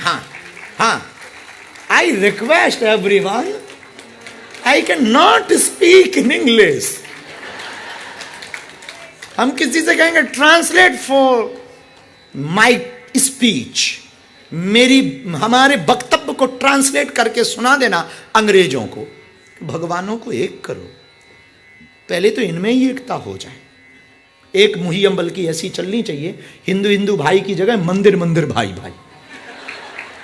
हाँ हाँ, I request everyone, I can not speak in English. हम किसी से कहेंगे ट्रांसलेट फॉर माई स्पीच, हमारे वक्तव्य को ट्रांसलेट करके सुना देना अंग्रेजों को। भगवानों को एक करो, पहले तो इनमें ही एकता हो जाए। एक मुहिम बल्कि ऐसी चलनी चाहिए, हिंदू हिंदू भाई की जगह मंदिर मंदिर भाई भाई।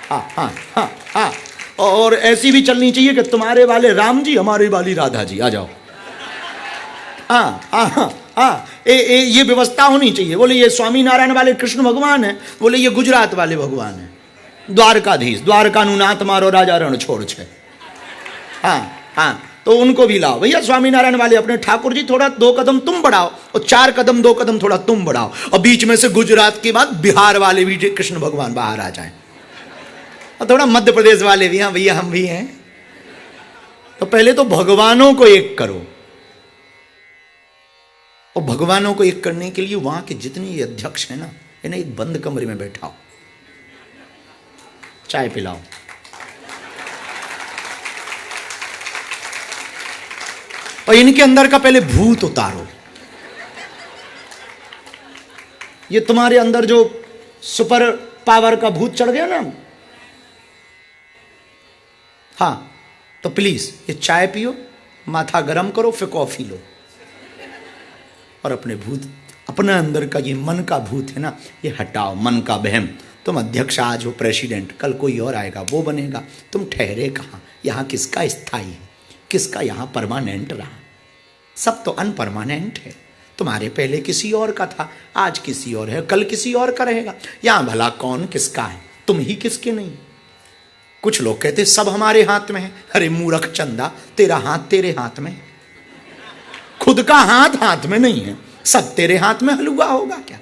हाँ हाँ हाँ हाँ, और ऐसी भी चलनी चाहिए कि तुम्हारे वाले राम जी हमारे वाली राधा जी, आ जाओ। हाँ हाँ हाँ हाँ, ये व्यवस्था होनी चाहिए। बोले ये स्वामी नारायण वाले कृष्ण भगवान है, बोले ये गुजरात वाले भगवान है, द्वारकाधीश, द्वारकानुनाथ मारो राजा रण छोड़ छे। हाँ हाँ, तो उनको भी लाओ भैया। स्वामी नारायण वाले अपने ठाकुर जी थोड़ा 2 कदम तुम बढ़ाओ, और 4 कदम 2 कदम थोड़ा तुम बढ़ाओ, और बीच में से गुजरात के बाद बिहार वाले भी कृष्ण भगवान बाहर आ जाएं, और थोड़ा मध्य प्रदेश वाले भी, हाँ भैया हम भी हैं। तो पहले तो भगवानों को एक करो, और भगवानों को एक करने के लिए वहां के जितने ये अध्यक्ष हैं ना, इन्हें एक बंद कमरे में बैठाओ, चाय पिलाओ, और इनके अंदर का पहले भूत उतारो। ये तुम्हारे अंदर जो सुपर पावर का भूत चढ़ गया ना, हाँ, तो प्लीज ये चाय पियो, माथा गरम करो, फिर कॉफी लो, और अपने भूत, अपना अंदर का ये मन का भूत है ना, ये हटाओ, मन का बहम। तुम अध्यक्ष आज हो, प्रेसिडेंट, कल कोई और आएगा वो बनेगा, तुम ठहरे कहाँ? यहाँ किसका स्थायी है, किसका यहाँ परमानेंट रहा? सब तो अनपरमानेंट है। तुम्हारे पहले किसी और का था, आज किसी और है, कल किसी और का रहेगा। यहाँ भला कौन किसका है? तुम ही किसके नहीं। कुछ लोग कहते सब हमारे हाथ में है। अरे मूर्ख चंदा, तेरा हाथ तेरे हाथ में, खुद का हाथ हाथ में नहीं है, सब तेरे हाथ में हलुआ होगा क्या?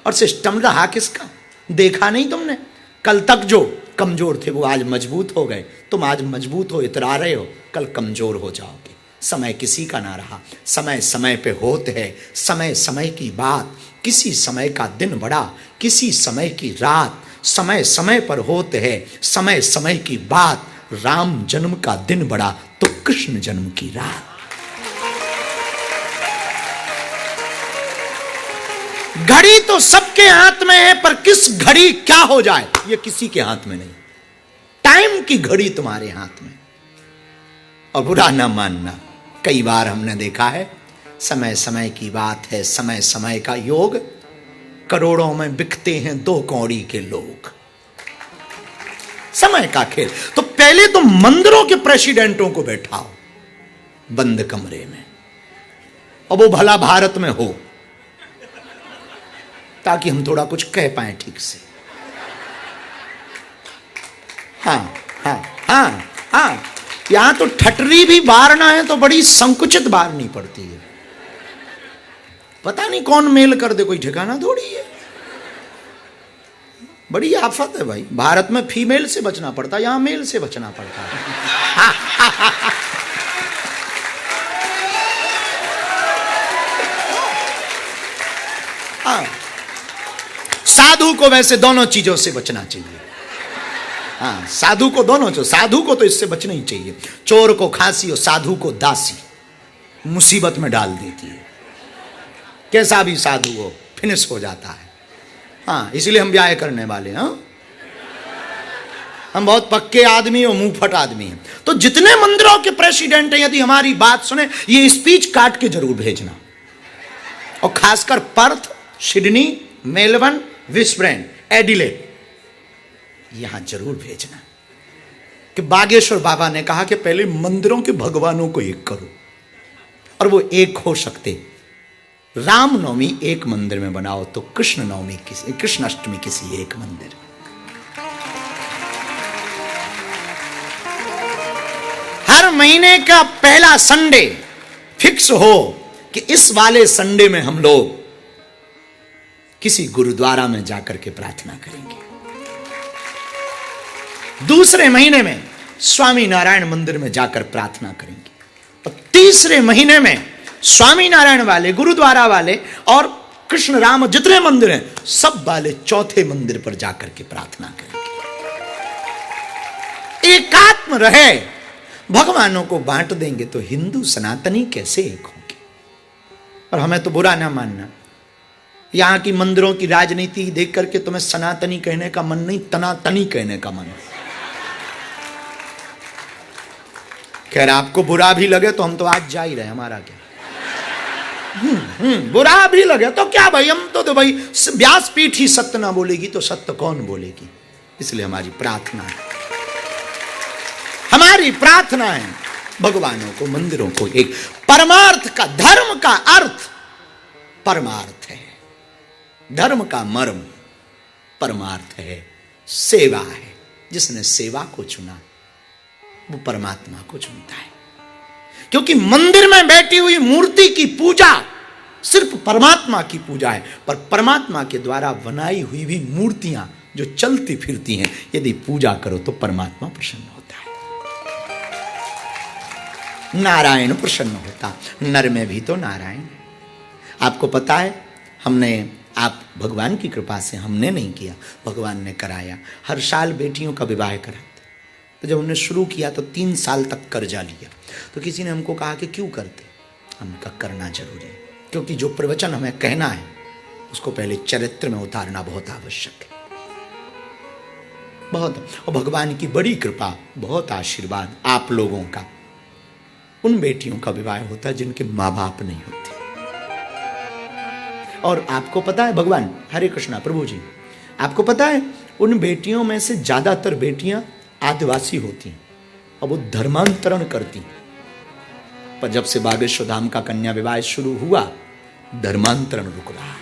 और सिस्टम रहा किसका? देखा नहीं तुमने? कल तक जो कमजोर थे वो आज मजबूत हो गए। तुम आज मजबूत हो, इतरा रहे हो, कल कमजोर हो जाओगे। समय किसी का ना रहा, समय समय पे होते है, समय समय की बात। किसी समय का दिन बड़ा, किसी समय की रात, समय समय पर होते है, समय समय की बात। राम जन्म का दिन बड़ा तो कृष्ण जन्म की रात। घड़ी तो सबके हाथ में है, पर किस घड़ी क्या हो जाए ये किसी के हाथ में नहीं। टाइम की घड़ी तुम्हारे हाथ में। और बुरा ना मानना, कई बार हमने देखा है, समय समय की बात है, समय समय का योग। करोड़ों में बिकते हैं 2 कौड़ी के लोग। समय का खेल। तो पहले तो मंदिरों के प्रेसिडेंटों को बैठाओ बंद कमरे में, और वो भला भारत में हो, ताकि हम थोड़ा कुछ कह पाए ठीक से। हाँ हाँ हाँ हाँ, यहां तो ठटरी भी बारना है तो बड़ी संकुचित बारनी पड़ती है। पता नहीं कौन मेल कर दे, कोई ठिकाना थोड़ी है। बड़ी आफत है भाई। भारत में फीमेल से बचना पड़ता, यहां मेल से बचना पड़ता है। हाँ, साधु को वैसे दोनों चीजों से बचना चाहिए। हाँ, साधु को दोनों, साधु को तो इससे बचना ही चाहिए। चोर को खांसी और साधु को दासी मुसीबत में डाल देती है। कैसा भी साधु हो फिनिश हो जाता है। हाँ, इसलिए हम ब्याह करने वाले। हाँ, हम बहुत पक्के आदमी और मुंह फट आदमी हैं। तो जितने मंदिरों के प्रेसिडेंट हैं, यदि हमारी बात सुने, ये स्पीच काट के जरूर भेजना। और खासकर पर्थ, सिडनी, मेलबर्न, विस्ब्रेन, एडिलेड, यहां जरूर भेजना कि बागेश्वर बाबा ने कहा कि पहले मंदिरों के भगवानों को एक करो, और वो एक हो सकते। रामनवमी एक मंदिर में बनाओ तो कृष्ण नवमी किसी, कृष्ण अष्टमी किसी एक मंदिर। हर महीने का पहला संडे फिक्स हो कि इस वाले संडे में हम लोग किसी गुरुद्वारा में जाकर के प्रार्थना करेंगे। दूसरे महीने में स्वामी नारायण मंदिर में जाकर प्रार्थना करेंगे, और तीसरे महीने में स्वामी नारायण वाले, गुरुद्वारा वाले और कृष्ण राम जितने मंदिर हैं सब वाले चौथे मंदिर पर जाकर के प्रार्थना करेंगे। अध्यात्म रहे, भगवानों को बांट देंगे तो हिंदू सनातनी कैसे एक होंगे? और हमें तो बुरा ना मानना, यहां की मंदिरों की राजनीति देख करके तुम्हें सनातनी कहने का मन नहीं, तनातनी कहने का मन। खैर आपको बुरा भी लगे तो हम तो आज जा ही रहे, हमारा क्या। बुरा भी लगे तो क्या भाई, हम तो भाई व्यासपीठ ही सत्य ना बोलेगी तो सत्य कौन बोलेगी। इसलिए हमारी प्रार्थना है, हमारी प्रार्थना है भगवानों को, मंदिरों को एक परमार्थ का, धर्म का अर्थ परमार्थ है, धर्म का मर्म परमार्थ है, सेवा है। जिसने सेवा को चुना वो परमात्मा को चुनता है, क्योंकि मंदिर में बैठी हुई मूर्ति की पूजा सिर्फ परमात्मा की पूजा है, पर परमात्मा के द्वारा बनाई हुई भी मूर्तियां जो चलती फिरती हैं, यदि पूजा करो तो परमात्मा प्रसन्न होता है, नारायण प्रसन्न होता। नर में भी तो नारायण है। आपको पता है, हमने, आप भगवान की कृपा से, हमने नहीं किया, भगवान ने कराया। हर साल बेटियों का विवाह कराते, तो जब हमने शुरू किया तो 3 साल तक कर्जा लिया। तो किसी ने हमको कहा कि क्यों करते, हमने कहा करना जरूरी है, क्योंकि जो प्रवचन हमें कहना है उसको पहले चरित्र में उतारना बहुत आवश्यक है, बहुत। और भगवान की बड़ी कृपा, बहुत आशीर्वाद आप लोगों का, उन बेटियों का विवाह होता है जिनके माँ बाप नहीं होते। और आपको पता है, भगवान, हरे कृष्णा प्रभु जी, आपको पता है उन बेटियों में से ज्यादातर बेटियां आदिवासी होती हैं और वो धर्मांतरण करती। पर जब से बागेश्वर धाम का कन्या विवाह शुरू हुआ, धर्मांतरण रुक रहा है।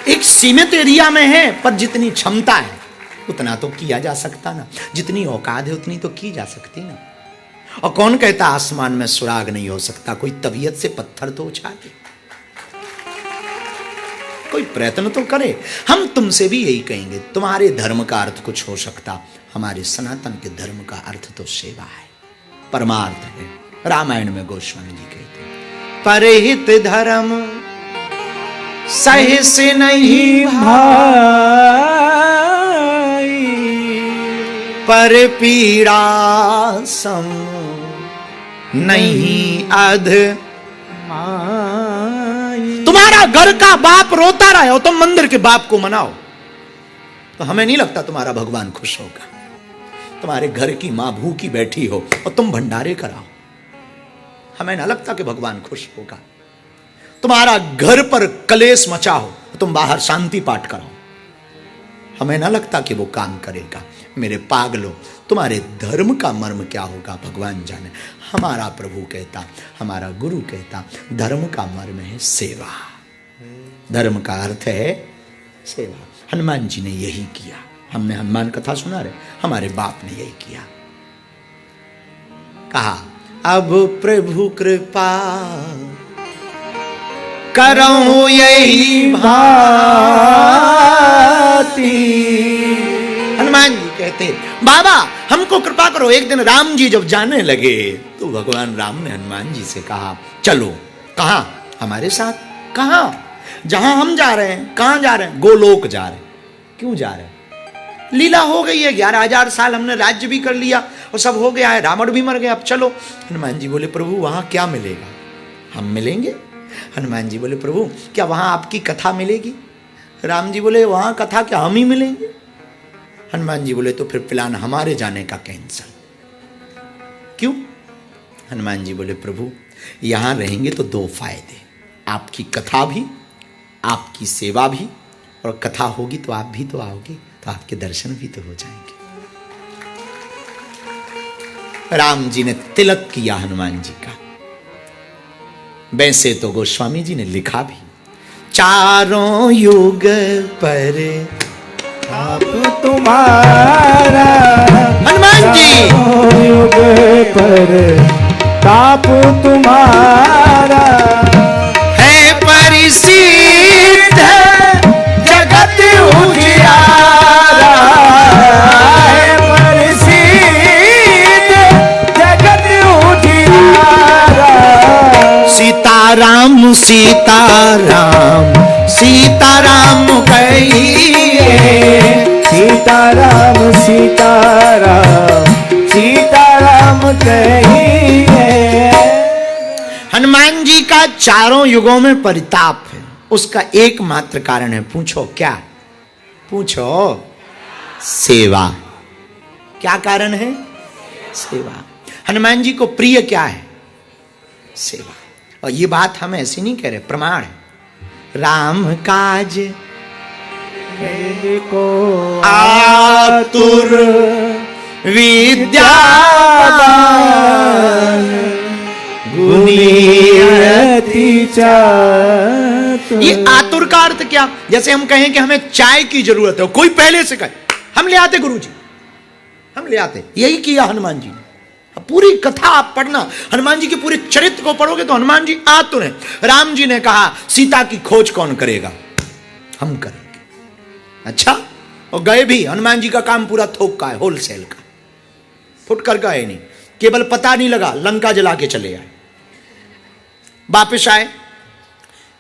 एक सीमित एरिया में है, पर जितनी क्षमता है उतना तो किया जा सकता ना, जितनी औकात है उतनी तो की जा सकती ना। और कौन कहता आसमान में सुराग नहीं हो सकता, कोई तबीयत से पत्थर तो उछाले, कोई प्रयत्न तो करे। हम तुमसे भी यही कहेंगे, तुम्हारे धर्म का अर्थ कुछ हो सकता, हमारे सनातन के धर्म का अर्थ तो सेवा है, परमार्थ है। रामायण में गोस्वामी जी कहते हैं, परहित धर्म सहिस नहीं भाई, पर पीड़ा सम नहीं अध। तुम्हारा घर का बाप रोता रहे हो, तुम मंदिर के बाप को मनाओ, तो हमें नहीं लगता तुम्हारा भगवान खुश होगा। तुम्हारे घर की मां भूखी बैठी हो और तुम भंडारे कराओ, हमें ना लगता कि भगवान खुश होगा। तुम्हारा घर पर कलेश मचा हो, तुम बाहर शांति पाठ कराओ, हमें ना लगता कि वो काम करेगा। मेरे पागलों, तुम्हारे धर्म का मर्म क्या होगा भगवान जाने। हमारा प्रभु कहता, हमारा गुरु कहता, धर्म का मर्म है सेवा, धर्म का अर्थ है सेवा। हनुमान जी ने यही किया, हमने हनुमान कथा सुना रहे, हमारे बाप ने यही किया। कहा अब प्रभु कृपा करो यही भांति। हनुमान जी कहते, बाबा हमको कृपा करो। एक दिन राम जी जब जाने लगे तो भगवान राम ने हनुमान जी से कहा, चलो। कहा? हमारे साथ। कहा? जहां हम जा रहे हैं। कहां जा रहे हैं? गोलोक जा रहे हैं। क्यों जा रहे हैं? लीला हो गई है, 11,000 साल हमने राज्य भी कर लिया और सब हो गया है, रावण भी मर गया, अब चलो। हनुमान जी बोले, प्रभु वहां क्या मिलेगा? हम मिलेंगे। हनुमान जी बोले, प्रभु क्या वहां आपकी कथा मिलेगी? राम जी बोले, वहां कथा क्या, हम ही मिलेंगे। हनुमान जी बोले, तो फिर प्लान हमारे जाने का कैंसल। क्यों? हनुमान जी बोले, प्रभु यहां रहेंगे तो 2 फायदे, आपकी कथा भी, आपकी सेवा भी, और कथा होगी तो आप भी तो आओगे, तो आपके दर्शन भी तो हो जाएंगे। राम जी ने तिलक किया हनुमान जी का। वैसे तो गोस्वामी जी ने लिखा भी, चारों युग पर आप तुम्हारा, हनुमान जी युग पर ताप तुम्हारा है परिसिद्ध जगत उजियारा, है परिसिद्ध जगत उजियारा। सीताराम सीताराम सीताराम कहिए, सीताराम सीता चारों युगों में परिताप है, उसका एकमात्र कारण है। पूछो क्या? पूछो। सेवा। क्या कारण है? सेवा। हनुमान जी को प्रिय क्या है? सेवा। और ये बात हम ऐसी नहीं कह रहे, प्रमाण है। राम काज को आतुर विद्यावान गुणी अति चातुर। ये आतुर का अर्थ क्या? जैसे हम कहें कि हमें चाय की जरूरत है, कोई पहले से कहे, हम ले आते गुरुजी, हम ले आते। यही किया हनुमान जी ने। अब पूरी कथा आप पढ़ना, हनुमान जी के पूरे चरित्र को पढ़ोगे तो हनुमान जी आतुर हैं। राम जी ने कहा सीता की खोज कौन करेगा? हम करेंगे। अच्छा, और गए भी। हनुमान जी का काम पूरा थोक का है, होलसेल का, फुटकर का है नहीं। केवल पता नहीं लगा, लंका जला के चले आए। वापिस आए,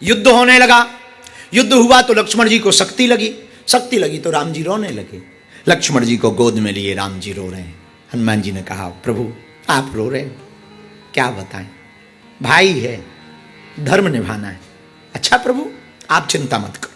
युद्ध होने लगा। युद्ध हुआ तो लक्ष्मण जी को शक्ति लगी, शक्ति लगी तो राम जी रोने लगे। लक्ष्मण जी को गोद में लिए राम जी रो रहे हैं। हनुमान जी ने कहा प्रभु आप रो रहे हो, क्या बताएं, भाई है, धर्म निभाना है। अच्छा प्रभु आप चिंता मत करो,